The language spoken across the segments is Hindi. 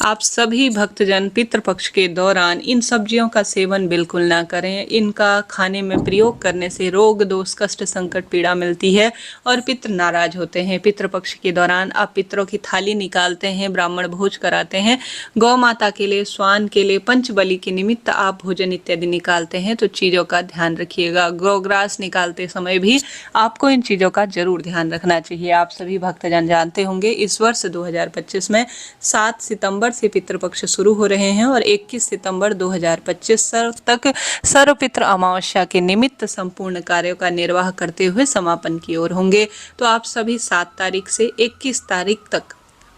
आप सभी भक्तजन पितृपक्ष के दौरान इन सब्जियों का सेवन बिल्कुल ना करें। इनका खाने में प्रयोग करने से रोग दोष कष्ट संकट पीड़ा मिलती है और पितृ नाराज होते हैं। पितृपक्ष के दौरान आप पितरों की थाली निकालते हैं, ब्राह्मण भोज कराते हैं, गौ माता के लिए, स्वान के लिए, पंच बलि के निमित्त आप भोजन इत्यादि निकालते हैं, तो चीज़ों का ध्यान रखिएगा। गौग्रास निकालते समय भी आपको इन चीज़ों का जरूर ध्यान रखना चाहिए। आप सभी भक्तजन जानते होंगे इस वर्ष 2025 में 7 सितंबर से पितृपक्ष शुरू हो रहे हैं और 21 सितंबर 2025 तक सर्वपितृ अमावस्या के निमित्त संपूर्ण कार्यों का निर्वाह करते हुए समापन की ओर होंगे। तो आप सभी 7 तारीख से 21 तारीख तक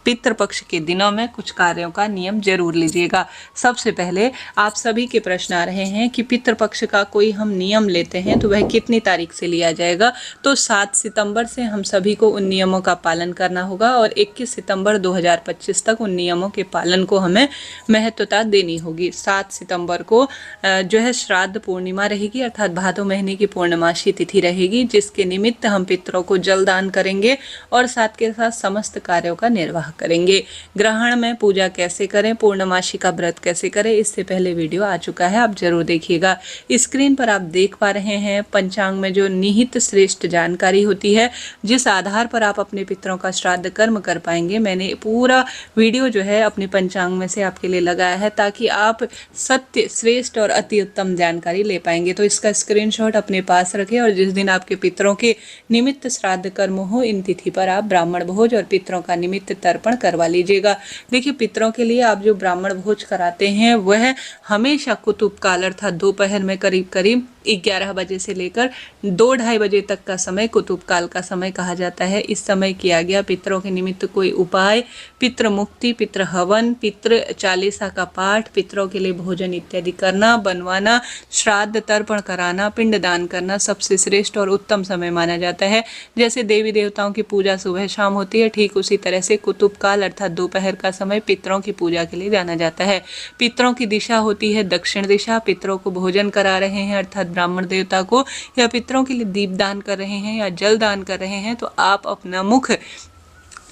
पितृपक्ष के दिनों में कुछ कार्यों का नियम जरूर लीजिएगा। सबसे पहले आप सभी के प्रश्न आ रहे हैं कि पितृपक्ष का कोई हम नियम लेते हैं तो वह कितनी तारीख से लिया जाएगा। तो 7 सितंबर से हम सभी को उन नियमों का पालन करना होगा और 21 सितंबर 2025 तक उन नियमों के पालन को हमें महत्वता देनी होगी। 7 सितंबर को जो है श्राद्ध पूर्णिमा रहेगी, अर्थात भादो महीने की पूर्णमासी तिथि रहेगी, जिसके निमित्त हम पितरों को जल दान करेंगे और साथ के साथ समस्त कार्यों का निर्वाह करेंगे। ग्रहण में पूजा कैसे करें, पूर्णमासी का व्रत कैसे करें, इससे पहले वीडियो आ चुका है, आप जरूर देखिएगा। स्क्रीन पर आप देख पा रहे हैं पंचांग में जो निहित श्रेष्ठ जानकारी होती है, जिस आधार पर आप अपने पितरों का श्राद्ध कर्म कर पाएंगे। मैंने पूरा वीडियो जो है अपने पंचांग में से आपके लिए लगाया है ताकि आप सत्य, श्रेष्ठ और अति उत्तम जानकारी ले पाएंगे। तो इसका स्क्रीनशॉट अपने पास रखें और जिस दिन आपके पितरों के निमित्त श्राद्ध कर्म हो, इन तिथि पर आप ब्राह्मण भोज और पितरों का निमित्त तर्पण करवा लीजिएगा। देखिए, पितरों के लिए आप जो ब्राह्मण भोज कराते हैं वह हमेशा कुतुब काल अर्थात दोपहर में करीब करीब 11 बजे से लेकर 2-2:30 बजे तक का समय कुतुब काल का समय कहा जाता है। इस समय किया गया पितरों के निमित्त कोई उपाय, पितृ मुक्ति, पितृ हवन, पितृ चालीसा का पाठ, पितरों के लिए भोजन इत्यादि करना, बनवाना, श्राद्ध तर्पण कराना, पिंडदान करना सबसे श्रेष्ठ और उत्तम समय माना जाता है। जैसे देवी देवताओं की पूजा सुबह शाम होती है, ठीक उसी तरह से कुतुब काल अर्थात दोपहर का समय पितरों की पूजा के लिए जाना जाता है। पितरों की दिशा होती है दक्षिण दिशा। पितरों को भोजन करा रहे हैं अर्थात ब्राह्मण देवता को, या पितरों के लिए दीप दान कर रहे हैं या जल दान कर रहे हैं, तो आप अपना मुख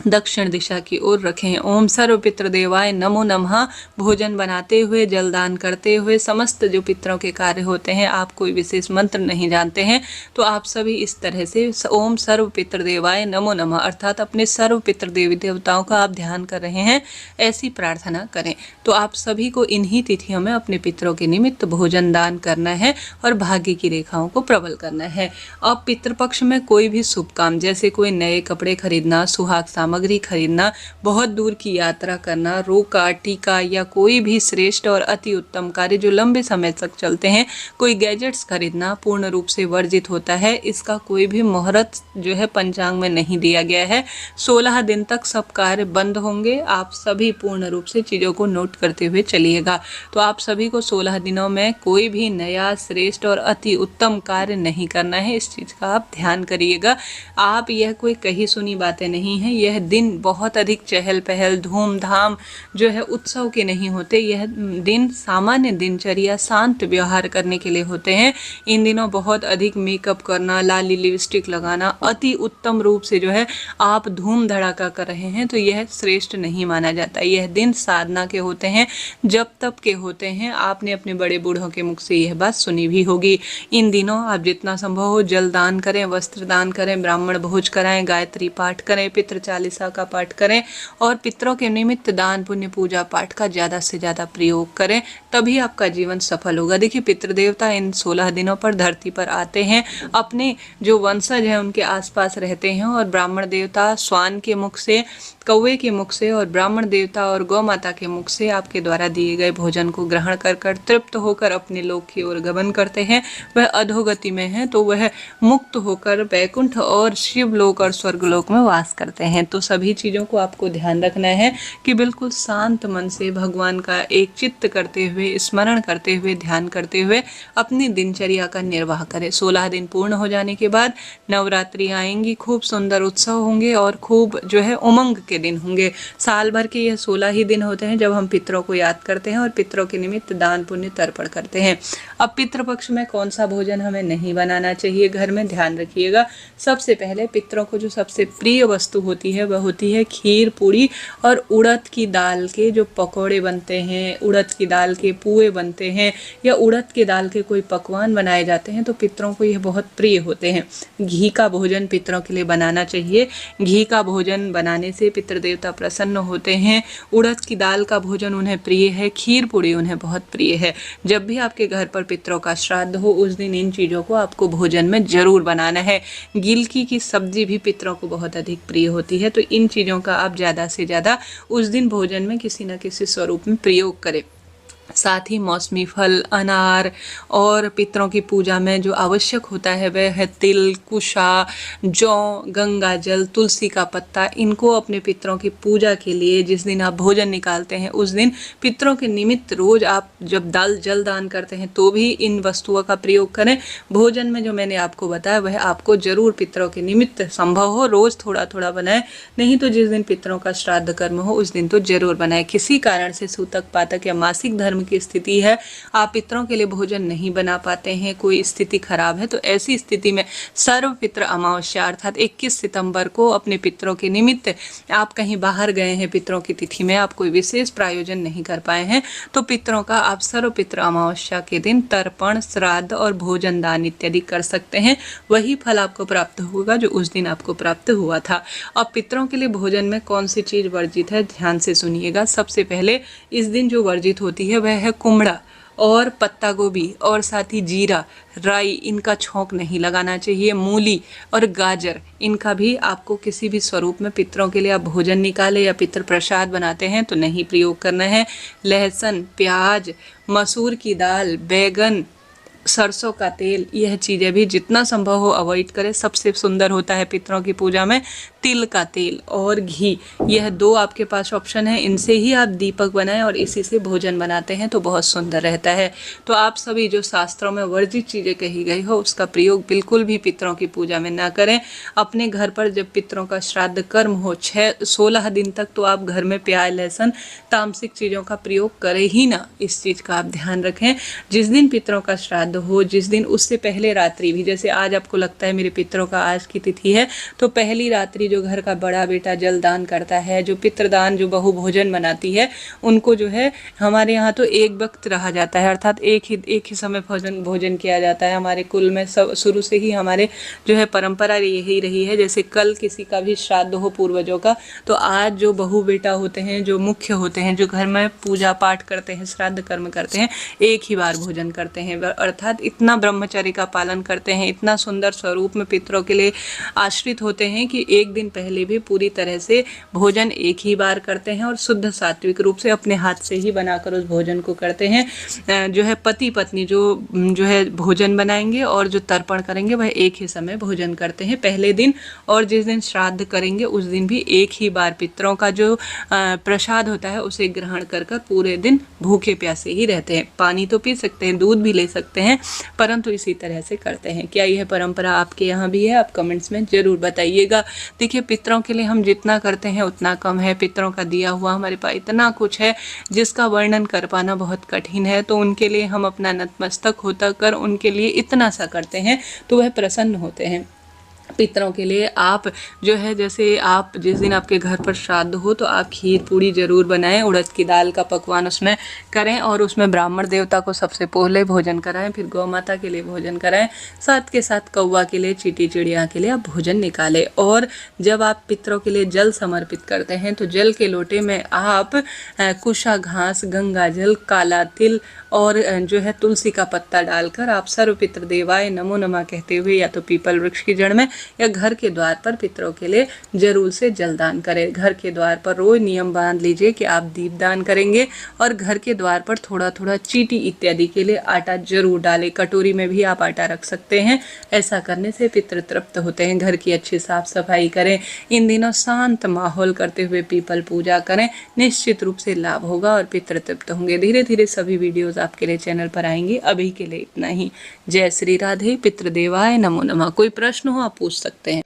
दक्षिण दिशा की ओर रखें। ओम सर्व पितृ देवाय नमो नमः। भोजन बनाते हुए, जलदान करते हुए, समस्त जो पितरों के कार्य होते हैं, आप कोई विशेष मंत्र नहीं जानते हैं तो आप सभी इस तरह से ओम सर्व पितृ देवाय नमो नमः अर्थात अपने सर्व पितृ देवी देवताओं का आप ध्यान कर रहे हैं, ऐसी प्रार्थना करें। तो आप सभी को इन्हीं तिथियों में अपने पितरों के निमित्त भोजन दान करना है और भाग्य की रेखाओं को प्रबल करना है। अब पितृपक्ष में कोई भी शुभ काम, जैसे कोई नए कपड़े खरीदना, सुहाग सामग्री खरीदना, बहुत दूर की यात्रा करना, रोका टीका या कोई भी श्रेष्ठ और अति उत्तम कार्य जो लंबे समय तक चलते हैं, कोई गैजेट्स खरीदना पूर्ण रूप से वर्जित होता है। इसका कोई भी मुहूर्त जो है पंचांग में नहीं दिया गया है। 16 दिन तक सब कार्य बंद होंगे। आप सभी पूर्ण रूप से चीज़ों को नोट करते हुए चलिएगा। तो आप सभी को 16 दिनों में कोई भी नया, श्रेष्ठ और अति उत्तम कार्य नहीं करना है। इस चीज़ का आप ध्यान करिएगा। आप यह कोई कही सुनी बातें नहीं हैं। यह दिन बहुत अधिक चहल पहल, धूमधाम जो है उत्सव के नहीं होते। यह दिन सामान्य दिनचर्या, शांत व्यवहार करने के लिए होते हैं। इन दिनों बहुत अधिक मेकअप करना, लाली लिपस्टिक लगाना, अति उत्तम रूप से जो है आप धूम धड़ाका कर रहे हैं, तो यह श्रेष्ठ नहीं माना जाता। यह दिन साधना के होते हैं, जप तप के होते हैं। आपने अपने बड़े बूढ़ों के मुख से यह बात सुनी भी होगी। इन दिनों आप जितना संभव हो जल दान करें, वस्त्र दान करें, ब्राह्मण भोज कराएं, गायत्री पाठ करें, पितृ चालीसा का पाठ करें और पितरों के निमित्त दान पुण्य पूजा पाठ का ज़्यादा से ज़्यादा प्रयोग करें, तभी आपका जीवन सफल होगा। देखिए, पितृदेवता इन 16 दिनों पर धरती पर आते हैं, अपने जो वंशज हैं उनके आसपास रहते हैं और ब्राह्मण देवता स्वान के मुख से, कौवे के मुख से और ब्राह्मण देवता और गौ माता के मुख से आपके द्वारा दिए गए भोजन को ग्रहण कर तृप्त होकर अपने लोक की ओर गमन करते हैं। वह अधोगति में है तो वह मुक्त होकर वैकुंठ और शिवलोक और स्वर्गलोक में वास करते हैं। तो सभी चीज़ों को आपको ध्यान रखना है कि बिल्कुल शांत मन से भगवान का एक चित्त करते हुए, स्मरण करते हुए, ध्यान करते हुए अपनी दिनचर्या का निर्वाह करें। 16 दिन पूर्ण हो जाने के बाद नवरात्रि आएंगी, खूब सुंदर उत्सव होंगे और खूब जो है उमंग के के दिन होंगे। साल भर के यह 16 ही दिन होते हैं जब हम पितरों को याद करते हैं और पितरों के निमित्त दान पुण्य तर्पण करते हैं। अब पितृपक्ष में कौन सा भोजन हमें नहीं बनाना चाहिए घर में, ध्यान रखिएगा। सबसे पहले पितरों को जो सबसे प्रिय वस्तु होती है वह होती है खीर पूड़ी और उड़द की दाल के जो पकौड़े बनते हैं, उड़द की दाल के पुए बनते हैं या उड़द की दाल के कोई पकवान बनाए जाते हैं तो पितरों को यह बहुत प्रिय होते हैं। घी का भोजन पितरों के लिए बनाना चाहिए। घी का भोजन बनाने से पितृ देवता प्रसन्न होते हैं। उड़द की दाल का भोजन उन्हें प्रिय है। खीर पूड़ी उन्हें बहुत प्रिय है। जब भी आपके घर पर पितरों का श्राद्ध हो उस दिन इन चीज़ों को आपको भोजन में जरूर बनाना है। गिलकी की सब्जी भी पितरों को बहुत अधिक प्रिय होती है, तो इन चीज़ों का आप ज़्यादा से ज़्यादा उस दिन भोजन में किसी न किसी स्वरूप में प्रयोग करें। साथ ही मौसमी फल, अनार और पितरों की पूजा में जो आवश्यक होता है वह है तिल, कुशा, जौ, गंगा जल, तुलसी का पत्ता। इनको अपने पितरों की पूजा के लिए जिस दिन आप भोजन निकालते हैं उस दिन पितरों के निमित्त रोज आप जब जल दान करते हैं तो भी इन वस्तुओं का प्रयोग करें। भोजन में जो मैंने आपको बताया वह आपको जरूर पितरों के निमित्त संभव हो रोज थोड़ा थोड़ा बनाएं, नहीं तो जिस दिन पितरों का श्राद्ध कर्म हो उस दिन तो जरूर बनाएं। किसी कारण से सूतक पातक या मासिक धर्म की स्थिति है, आप पितरों के लिए भोजन नहीं बना पाते हैं, कोई स्थिति खराब है, तो ऐसी स्थिति में सर्व पितृ अमावस्या अर्थात 21 सितंबर को अपने पितरों के निमित्त आप कहीं बाहर गए हैं, पितरों की तिथि में आप कोई विशेष प्रायोजन नहीं कर पाए हैं, तो पितरों का आप सर्व पितृ अमावस्या के दिन तर्पण, श्राद्ध और भोजन दान इत्यादि कर सकते हैं। वही फल आपको प्राप्त होगा जो उस दिन आपको प्राप्त हुआ था। अब पितरों के लिए भोजन में कौन सी चीज वर्जित है, ध्यान से सुनिएगा। सबसे पहले इस दिन जो वर्जित होती है वह है कुमड़ा और पत्ता गोभी और साथ ही जीरा, राई, इनका छौंक नहीं लगाना चाहिए। मूली और गाजर, इनका भी आपको किसी भी स्वरूप में पितरों के लिए आप भोजन निकाले या पितृ प्रसाद बनाते हैं तो नहीं प्रयोग करना है। लहसुन, प्याज, मसूर की दाल, बैगन, सरसों का तेल, यह चीज़ें भी जितना संभव हो अवॉइड करें। सबसे सुंदर होता है पितरों की पूजा में तिल का तेल और घी, यह दो आपके पास ऑप्शन है, इनसे ही आप दीपक बनाएं और इसी से भोजन बनाते हैं तो बहुत सुंदर रहता है। तो आप सभी जो शास्त्रों में वर्जित चीज़ें कही गई हो उसका प्रयोग बिल्कुल भी पितरों की पूजा में ना करें। अपने घर पर जब पितरों का श्राद्ध कर्म हो 16 दिन तक तो आप घर में प्याज, लहसुन, तामसिक चीज़ों का प्रयोग करें ही ना, इस चीज़ का आप ध्यान रखें। जिस दिन पितरों का श्राद्ध हो, जिस दिन उससे पहले रात्रि भी, जैसे आज आपको लगता है मेरे पितरों का आज की तिथि है, तो पहली रात्रि जो घर का बड़ा बेटा जल दान करता है, जो पितृदान जो बहु भोजन बनाती है, उनको जो है हमारे यहाँ तो एक वक्त रहा जाता है, अर्थात एक ही समय भोजन किया जाता है। हमारे कुल में सब शुरू से ही हमारे जो है परंपरा यही रही है। जैसे कल किसी का भी श्राद्ध हो पूर्वजों का, तो आज जो बहु बेटा होते हैं, जो मुख्य होते हैं, जो घर में पूजा पाठ करते हैं, श्राद्ध कर्म करते हैं, एक ही बार भोजन करते हैं, अर्थात इतना ब्रह्मचर्य का पालन करते हैं, इतना सुंदर स्वरूप में पितरों के लिए आश्रित होते हैं कि एक दिन पहले भी पूरी तरह से भोजन एक ही बार करते हैं और शुद्ध सात्विक रूप से अपने हाथ से ही बनाकर उस भोजन को करते हैं। जो है पति पत्नी जो है भोजन बनाएंगे और जो तर्पण करेंगे वह एक ही समय भोजन करते हैं पहले दिन, और जिस दिन श्राद्ध करेंगे उस दिन भी एक ही बार पितरों का जो प्रसाद होता है उसे ग्रहण कर पूरे दिन भूखे प्यासे ही रहते हैं। पानी तो पी सकते हैं, दूध भी ले सकते हैं, परंतु इसी तरह से करते हैं। क्या यह परंपरा आपके यहाँ भी है? आप कमेंट्स में जरूर बताइएगा। देखिए, पितरों के लिए हम जितना करते हैं उतना कम है। पितरों का दिया हुआ हमारे पास इतना कुछ है जिसका वर्णन कर पाना बहुत कठिन है, तो उनके लिए हम अपना नतमस्तक होता कर उनके लिए इतना सा करते हैं तो वह प्रसन्न होते हैं। पितरों के लिए आप जो है, जैसे आप जिस दिन आपके घर पर श्राद्ध हो तो आप खीर पूड़ी जरूर बनाएं, उड़द की दाल का पकवान उसमें करें और उसमें ब्राह्मण देवता को सबसे पहले भोजन कराएं, फिर गौ माता के लिए भोजन कराएं, साथ के साथ कौवा के लिए, चींटी चिड़िया के लिए आप भोजन निकालें। और जब आप पितरों के लिए जल समर्पित करते हैं तो जल के लोटे में आप कुशा घास, गंगा जल, काला तिल और जो है तुलसी का पत्ता डालकर आप सर्व पितृ देवाय नमो नमः कहते हुए या तो पीपल वृक्ष की जड़ में या घर के द्वार पर पितरों के लिए जरूर से जलदान करें। घर के द्वार पर रोज नियम बांध लीजिए कि आप दीपदान करेंगे और घर के द्वार पर थोड़ा थोड़ा चींटी इत्यादि के लिए आटा जरूर डालें। कटोरी में भी आप आटा रख सकते हैं। ऐसा करने से पितृ तृप्त होते हैं। घर की अच्छी साफ सफाई करें। इन दिनों शांत माहौल करते हुए पीपल पूजा करें, निश्चित रूप से लाभ होगा और पितृ तृप्त होंगे। धीरे धीरे सभी वीडियोज आपके लिए चैनल पर आएंगी। अभी के लिए इतना ही। जय श्री राधे। पितृदेवाय नमो नमः। कोई प्रश्न हो आप पूछ सकते हैं।